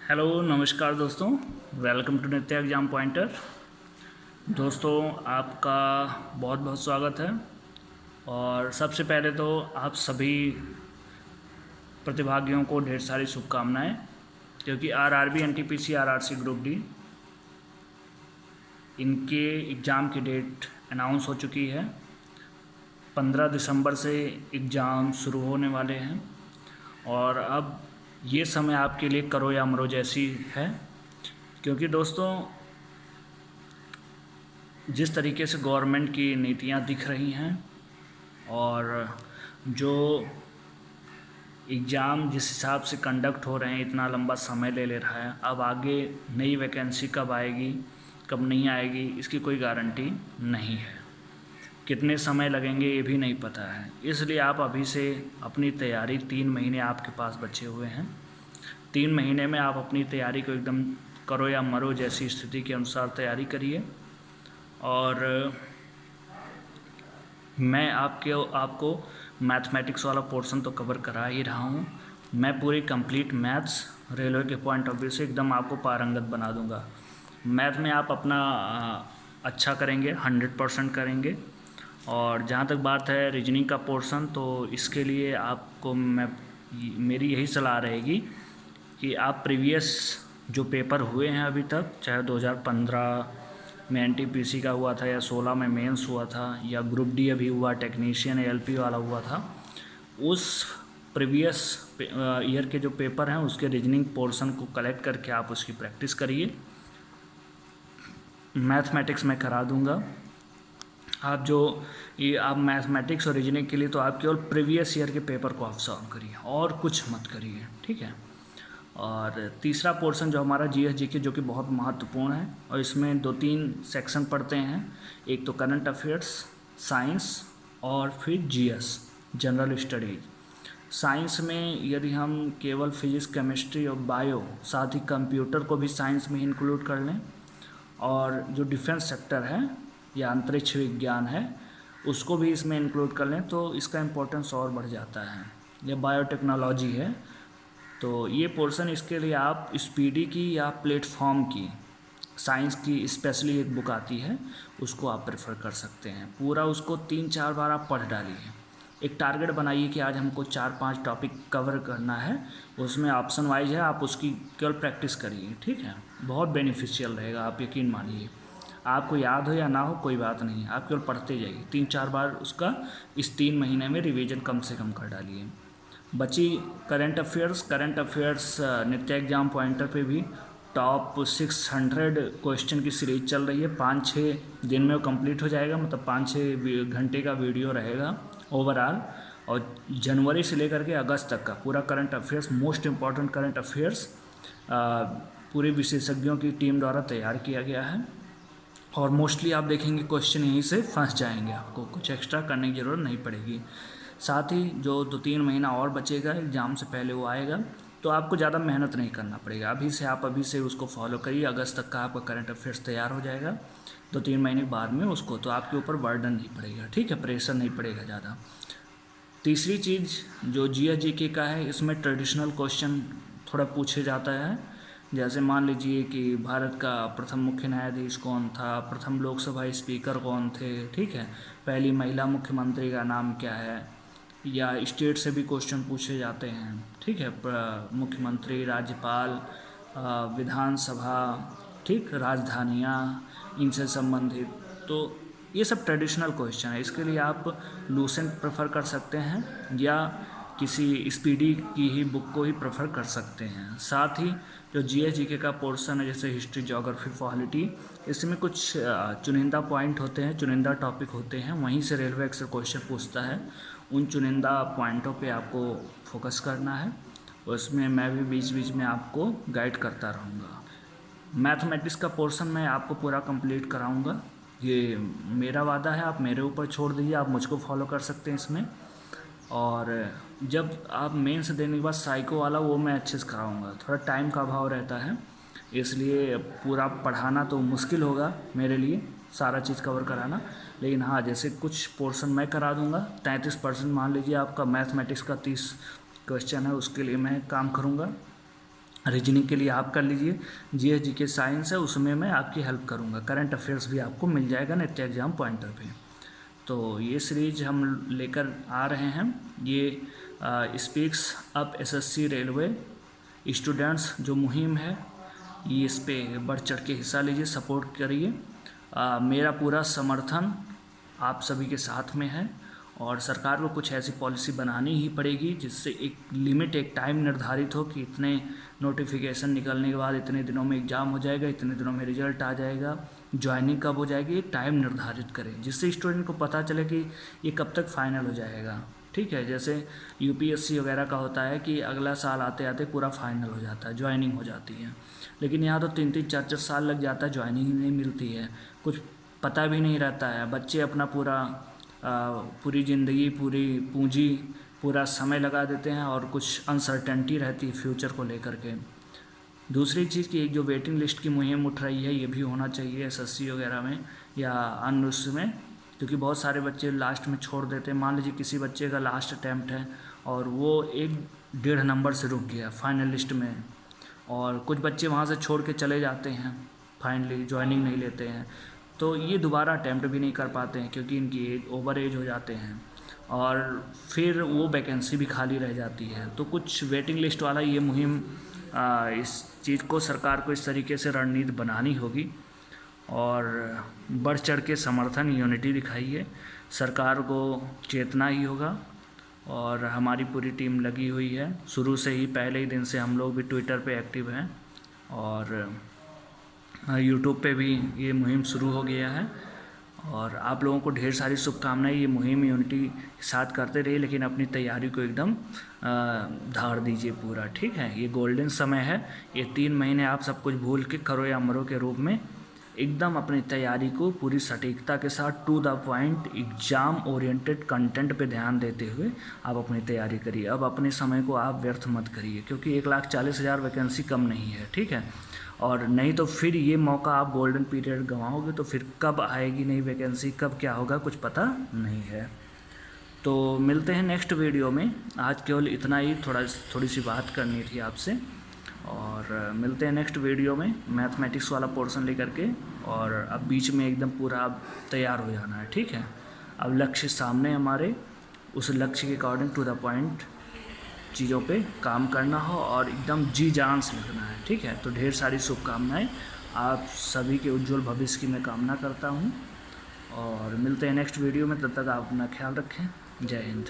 Hello नमस्कार दोस्तों। Welcome to नित्य एग्जाम पॉइंटर। दोस्तों आपका बहुत बहुत स्वागत है। और सबसे पहले तो आप सभी प्रतिभागियों को ढेर सारी शुभकामनाएं, क्योंकि RRB NTPC RRC group D इनके एग्ज़ाम की डेट अनाउंस हो चुकी है। 15 दिसंबर से एग्ज़ाम शुरू होने वाले हैं और अब ये समय आपके लिए करो या मरो जैसी है, क्योंकि दोस्तों जिस तरीके से गवर्नमेंट की नीतियां दिख रही हैं और जो एग्ज़ाम जिस हिसाब से कंडक्ट हो रहे हैं, इतना लंबा समय ले ले रहा है, अब आगे नई वैकेंसी कब आएगी कब नहीं आएगी इसकी कोई गारंटी नहीं है। कितने समय लगेंगे ये भी नहीं पता है। इसलिए आप अभी से अपनी तैयारी, 3 महीने आपके पास बचे हुए हैं। 3 महीने में आप अपनी तैयारी को एकदम करो या मरो जैसी स्थिति के अनुसार तैयारी करिए। और मैं आपको मैथमेटिक्स वाला पोर्शन तो कवर करा ही रहा हूँ। मैं पूरी कंप्लीट मैथ्स रेलवे के पॉइंट ऑफ व्यू से एकदम आपको पारंगत बना दूंगा। मैथ में आप अपना अच्छा करेंगे, 100% करेंगे। और जहाँ तक बात है रीजनिंग का पोर्शन, तो इसके लिए आपको मेरी यही सलाह रहेगी कि आप प्रीवियस जो पेपर हुए हैं अभी तक, चाहे 2015 में एनटीपीसी का हुआ था या 16 में मेंस हुआ था या ग्रुप डी अभी हुआ, टेक्नीशियन एलपी वाला हुआ था, उस प्रीवियस ईयर के जो पेपर हैं उसके रीजनिंग पोर्शन को कलेक्ट करके आप उसकी प्रैक्टिस करिए। मैथमेटिक्स मैं करा दूंगा। आप मैथमेटिक्स और रीजनिंग के लिए तो आप केवल प्रीवियस ईयर के पेपर को आप सॉल्व करिए और कुछ मत करिए, ठीक है। और तीसरा पोर्शन जो हमारा जीएस जीके, जो कि बहुत महत्वपूर्ण है, और इसमें 2-3 सेक्शन पढ़ते हैं। एक तो करंट अफेयर्स, साइंस और फिर जीएस जनरल स्टडीज। साइंस में यदि हम केवल फिजिक्स, केमिस्ट्री और बायो, साथ ही कंप्यूटर को भी साइंस में इंक्लूड कर लें, और जो डिफेंस सेक्टर है या अंतरिक्ष विज्ञान है उसको भी इसमें इंक्लूड कर लें तो इसका इम्पोर्टेंस और बढ़ जाता है। या बायोटेक्नोलॉजी है, तो ये पोर्शन इसके लिए आप स्पीडी की या प्लेटफॉर्म की, साइंस की स्पेशली एक बुक आती है, उसको आप प्रेफर कर सकते हैं। पूरा उसको 3-4 बार आप पढ़ डालिए। एक टारगेट बनाइए कि आज हमको 4-5 टॉपिक कवर करना है, उसमें ऑप्शन वाइज है, आप उसकी केवल प्रैक्टिस करिए, ठीक है। बहुत बेनिफिशियल रहेगा, आप यकीन मानिए। आपको याद हो या ना हो कोई बात नहीं, आप केवल पढ़ते जाइए। 3-4 बार उसका इस 3 महीने में रिवीजन कम से कम कर डालिए। बची करंट अफेयर्स नित्य एग्जाम पॉइंटर पे भी टॉप 600 क्वेश्चन की सीरीज चल रही है। 5-6 दिन में वो कंप्लीट हो जाएगा, मतलब 5-6 घंटे का वीडियो रहेगा ओवरऑल। और जनवरी से लेकर के अगस्त तक का पूरा current affairs, most important current affairs पूरे विशेषज्ञों की टीम द्वारा तैयार किया गया है। और मोस्टली आप देखेंगे क्वेश्चन यहीं से फंस जाएंगे, आपको कुछ एक्स्ट्रा करने की ज़रूरत नहीं पड़ेगी। साथ ही जो 2-3 महीना और बचेगा एग्ज़ाम से पहले वो आएगा, तो आपको ज़्यादा मेहनत नहीं करना पड़ेगा। अभी से उसको फॉलो करिए। अगस्त तक का आपका करंट अफेयर्स तैयार हो जाएगा। 2-3 महीने बाद में उसको, तो आपके ऊपर बर्डन नहीं पड़ेगा, ठीक है, प्रेशर नहीं पड़ेगा ज़्यादा। तीसरी चीज़ जो जीएस जीके का है, इसमें ट्रेडिशनल क्वेश्चन थोड़ा पूछे जाता है। जैसे मान लीजिए कि भारत का प्रथम मुख्य न्यायाधीश कौन था, प्रथम लोकसभा स्पीकर कौन थे, ठीक है, पहली महिला मुख्यमंत्री का नाम क्या है, या स्टेट से भी क्वेश्चन पूछे जाते हैं, ठीक है, मुख्यमंत्री, राज्यपाल, विधानसभा, ठीक, राजधानियाँ, इनसे संबंधित। तो ये सब ट्रेडिशनल क्वेश्चन है। इसके लिए आप लूसेंट प्रेफर कर सकते हैं या किसी स्पीडी की ही बुक को ही प्रेफर कर सकते हैं। साथ ही जो जीएस जीके का पोर्शन है, जैसे हिस्ट्री, ज्योग्राफी, पॉलिटी, इसमें कुछ चुनिंदा पॉइंट होते हैं, चुनिंदा टॉपिक होते हैं, वहीं से रेलवे अक्सर क्वेश्चन पूछता है। उन चुनिंदा पॉइंटों पे आपको फोकस करना है, उसमें मैं भी बीच बीच में आपको गाइड करता रहूँगा। मैथमेटिक्स का पोर्शन मैं आपको पूरा कंप्लीट कराऊँगा, ये मेरा वादा है। आप मेरे ऊपर छोड़ दीजिए, आप मुझको फॉलो कर सकते हैं इसमें। और जब आप मेंस देने के बाद साइको वाला, वो मैं अच्छे से कराऊँगा। थोड़ा टाइम का अभाव रहता है, इसलिए पूरा पढ़ाना तो मुश्किल होगा मेरे लिए, सारा चीज़ कवर कराना। लेकिन हाँ, जैसे कुछ पोर्शन मैं करा दूँगा। 33% मान लीजिए आपका मैथमेटिक्स का 30 क्वेश्चन है, उसके लिए मैं काम करूँगा। रीजनिंग के लिए आप कर लीजिए, जीएस जीके साइंस है उसमें मैं आपकी हेल्प करूँगा, करंट अफेयर्स भी आपको मिल जाएगा नित्य एग्जाम पॉइंटर पे। तो ये सीरीज हम लेकर आ रहे हैं, ये speaks up SSC railway students जो मुहिम है, ये इस पे बढ़ चढ़ के हिस्सा लीजिए, सपोर्ट करिए। मेरा पूरा समर्थन आप सभी के साथ में है, और सरकार को कुछ ऐसी पॉलिसी बनानी ही पड़ेगी जिससे एक लिमिट, एक टाइम निर्धारित हो कि इतने नोटिफिकेशन निकलने के बाद इतने दिनों में एग्ज़ाम हो जाएगा, इतने दिनों में रिजल्ट आ जाएगा, ज्वाइनिंग कब हो जाएगी, एक टाइम निर्धारित करें जिससे स्टूडेंट को पता चले कि ये कब तक फाइनल हो जाएगा। ठीक है, जैसे यूपीएससी वगैरह का होता है कि अगला साल आते आते पूरा फाइनल हो जाता है, ज्वाइनिंग हो जाती है, लेकिन यहाँ तो 3-3 4-4 साल लग जाता है, ज्वाइनिंग ही नहीं मिलती है, कुछ पता भी नहीं रहता है। बच्चे अपना पूरी ज़िंदगी, पूरी पूंजी, पूरा समय लगा देते हैं और कुछ अनसर्टेनिटी रहती है फ्यूचर को लेकर के। दूसरी चीज़ कि एक जो वेटिंग लिस्ट की मुहिम उठ रही है, ये भी होना चाहिए एसएससी वगैरह में या अन्य उसमें, क्योंकि बहुत सारे बच्चे लास्ट में छोड़ देते हैं। मान लीजिए किसी बच्चे का लास्ट अटैम्प्ट है और वो 1-1.5 नंबर से रुक गया फाइनल लिस्ट में, और कुछ बच्चे वहाँ से छोड़ के चले जाते हैं, फाइनली ज्वाइनिंग नहीं लेते हैं, तो ये दोबारा अटैम्प्ट भी नहीं कर पाते हैं क्योंकि इनकी एज ओवर एज हो जाते हैं, और फिर वो वैकेंसी भी खाली रह जाती है। तो कुछ वेटिंग लिस्ट वाला ये मुहिम, इस चीज़ को सरकार को इस तरीके से रणनीति बनानी होगी, और बढ़ चढ़ के समर्थन, यूनिटी दिखाइए, सरकार को चेतना ही होगा। और हमारी पूरी टीम लगी हुई है, शुरू से ही, पहले ही दिन से हम लोग भी ट्विटर पे एक्टिव हैं, और यूट्यूब पे भी ये मुहिम शुरू हो गया है। और आप लोगों को ढेर सारी शुभकामनाएं, ये मुहिम यूनिटी के साथ करते रहिए, लेकिन अपनी तैयारी को एकदम धार दीजिए पूरा। ठीक है, ये गोल्डन समय है, ये 3 महीने आप सब कुछ भूल के करो या मरो के रूप में एकदम अपनी तैयारी को पूरी सटीकता के साथ, to the point, exam oriented content पे ध्यान देते हुए आप अपनी तैयारी करिए। अब अपने समय को आप व्यर्थ मत करिए, क्योंकि 1,40,000 वैकेंसी कम नहीं है। ठीक है, और नहीं तो फिर ये मौका आप गोल्डन पीरियड गंवाओगे तो फिर कब आएगी नई वैकेंसी, कब क्या होगा, कुछ पता नहीं है। तो मिलते हैं नेक्स्ट वीडियो में। आज केवल इतना ही, थोड़ी सी बात करनी थी आपसे, और मिलते हैं नेक्स्ट वीडियो में मैथमेटिक्स वाला पोर्शन लेकर के। और अब बीच में एकदम पूरा अब तैयार हो जाना है। ठीक है, अब लक्ष्य सामने हमारे, उस लक्ष्य के अकॉर्डिंग टू द पॉइंट चीज़ों पे काम करना हो और एकदम जी जान से लिखना है। ठीक है, तो ढेर सारी शुभकामनाएं, आप सभी के उज्जवल भविष्य की मैं कामना करता हूं, और मिलते हैं नेक्स्ट वीडियो में। तब तक आप अपना ख्याल रखें। जय हिंद।